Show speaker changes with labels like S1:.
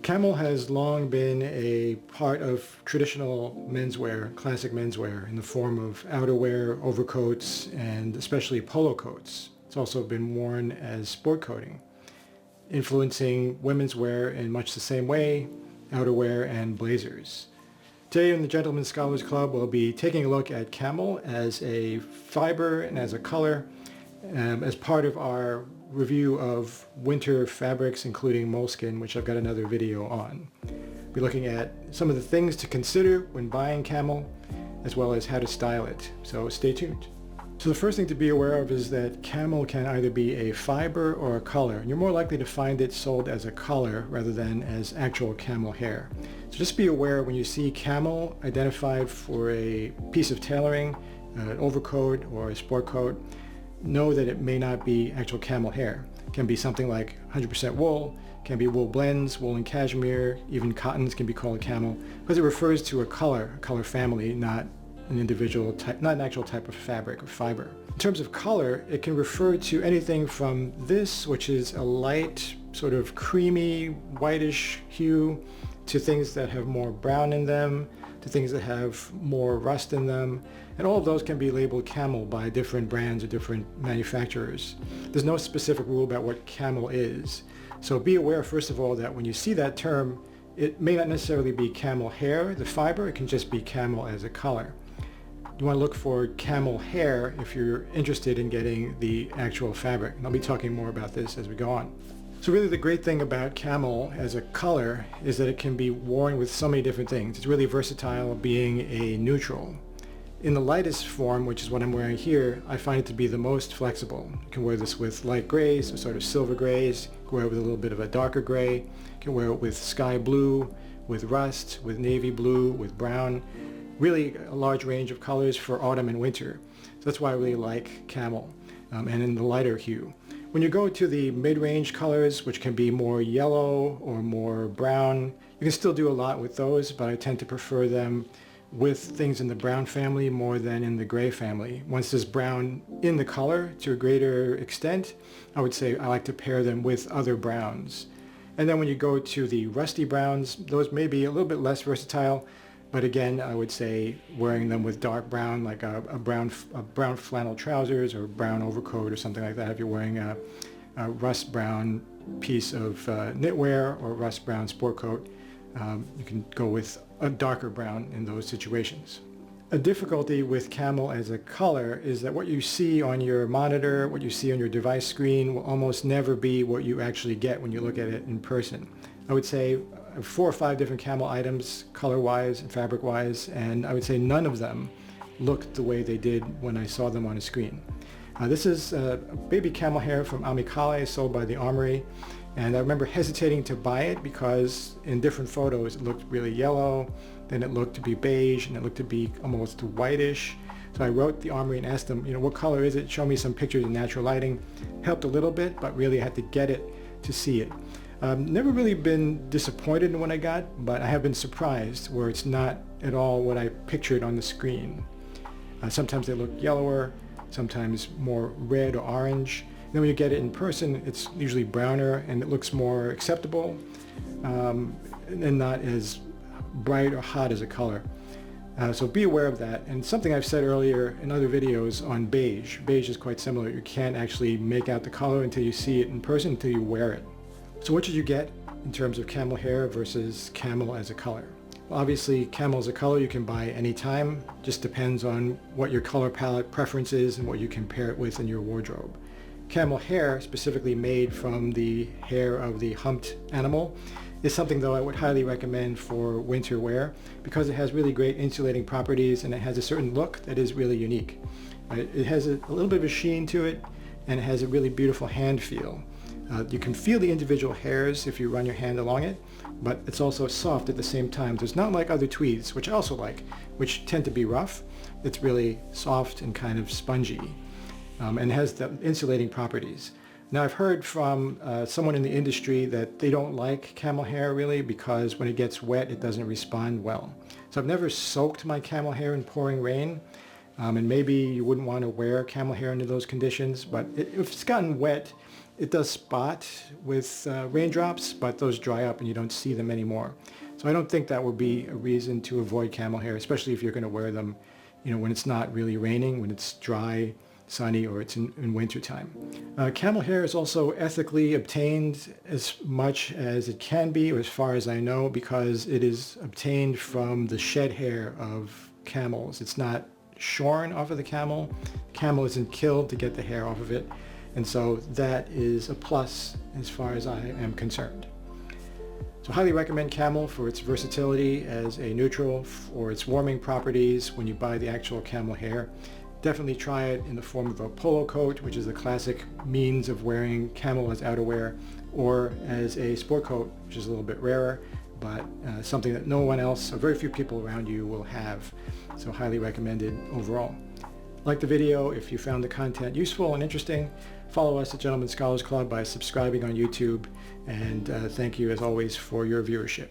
S1: Camel has long been a part of traditional menswear, classic menswear, in the form of outerwear, overcoats, and especially polo coats. It's also been worn as sport coating, influencing women's wear in much the same way, outerwear and blazers. Today in the Gentlemen's Scholars Club, we'll be taking a look at camel as a fiber and as a color, as part of our review of winter fabrics, including moleskin, which I've got another video on. We'll be looking at some of the things to consider when buying camel, as well as how to style it. So stay tuned. So the first thing to be aware of is that camel can either be a fiber or a color, and you're more likely to find it sold as a color rather than as actual camel hair. So just be aware when you see camel identified for a piece of tailoring, an overcoat or a sport coat, know that it may not be actual camel hair. It can be something like 100% wool, can be wool blends, wool and cashmere, even cottons can be called camel, because it refers to a color family, not an individual type, not an actual type of fabric or fiber. In terms of color, it can refer to anything from this, which is a light, sort of creamy, whitish hue, to things that have more brown in them, to things that have more rust in them, and all of those can be labeled camel by different brands or different manufacturers. There's no specific rule about what camel is. So be aware, first of all, that when you see that term, it may not necessarily be camel hair, the fiber, it can just be camel as a color. You want to look for camel hair if you're interested in getting the actual fabric. And I'll be talking more about this as we go on. So really the great thing about camel as a color is that it can be worn with so many different things. It's really versatile, being a neutral. In the lightest form, which is what I'm wearing here, I find it to be the most flexible. You can wear this with light grays, or sort of silver grays. You can wear it with a little bit of a darker gray. You can wear it with sky blue, with rust, with navy blue, with brown. Really a large range of colors for autumn and winter. So that's why I really like camel, and in the lighter hue. When you go to the mid-range colors, which can be more yellow or more brown, you can still do a lot with those, but I tend to prefer them with things in the brown family more than in the gray family. Once there's brown in the color to a greater extent, I would say I like to pair them with other browns. And then when you go to the rusty browns, those may be a little bit less versatile, but again, I would say wearing them with dark brown, like a brown flannel trousers or brown overcoat or something like that. If you're wearing a rust brown piece of knitwear or rust brown sport coat, you can go with a darker brown in those situations. A difficulty with camel as a color is that what you see on your monitor, what you see on your device screen will almost never be what you actually get when you look at it in person. I would say 4 or 5 different camel items, color-wise and fabric-wise, and I would say none of them looked the way they did when I saw them on a screen. This is baby camel hair from Amicale, sold by the Armoury, and I remember hesitating to buy it because in different photos it looked really yellow, then it looked to be beige, and it looked to be almost whitish. So I wrote the Armoury and asked them, what color is it? Show me some pictures in natural lighting. Helped a little bit, but really I had to get it to see it. Never really been disappointed in what I got, but I have been surprised where it's not at all what I pictured on the screen. Sometimes they look yellower, sometimes more red or orange. And then when you get it in person, it's usually browner and it looks more acceptable, and not as bright or hot as a color. So be aware of that. And something I've said earlier in other videos on beige. Beige is quite similar. You can't actually make out the color until you see it in person, until you wear it. So what should you get in terms of camel hair versus camel as a color? Well, obviously camel as a color you can buy anytime. Just depends on what your color palette preference is and what you can pair it with in your wardrobe. Camel hair, specifically made from the hair of the humped animal, is something though I would highly recommend for winter wear because it has really great insulating properties and it has a certain look that is really unique. It has a little bit of a sheen to it, and it has a really beautiful hand feel. You can feel the individual hairs if you run your hand along it, but it's also soft at the same time. So it's not like other tweeds, which I also like, which tend to be rough. It's really soft and kind of spongy, and has the insulating properties. Now I've heard from someone in the industry that they don't like camel hair really because when it gets wet it doesn't respond well. So I've never soaked my camel hair in pouring rain, and maybe you wouldn't want to wear camel hair under those conditions, but if it's gotten wet, It does spot with raindrops, but those dry up and you don't see them anymore. So I don't think that would be a reason to avoid camel hair, especially if you're going to wear them, when it's not really raining, when it's dry, sunny, or it's in winter time. Camel hair is also ethically obtained as much as it can be, or as far as I know, because it is obtained from the shed hair of camels. It's not shorn off of the camel. The camel isn't killed to get the hair off of it. And so that is a plus as far as I am concerned. So highly recommend Camel for its versatility as a neutral, for its warming properties when you buy the actual camel hair. Definitely try it in the form of a polo coat, which is the classic means of wearing camel as outerwear, or as a sport coat, which is a little bit rarer, but something that no one else, or very few people around you, will have. So highly recommended overall. Like the video if you found the content useful and interesting. Follow us at Gentlemen Scholars Club by subscribing on YouTube, and thank you as always for your viewership.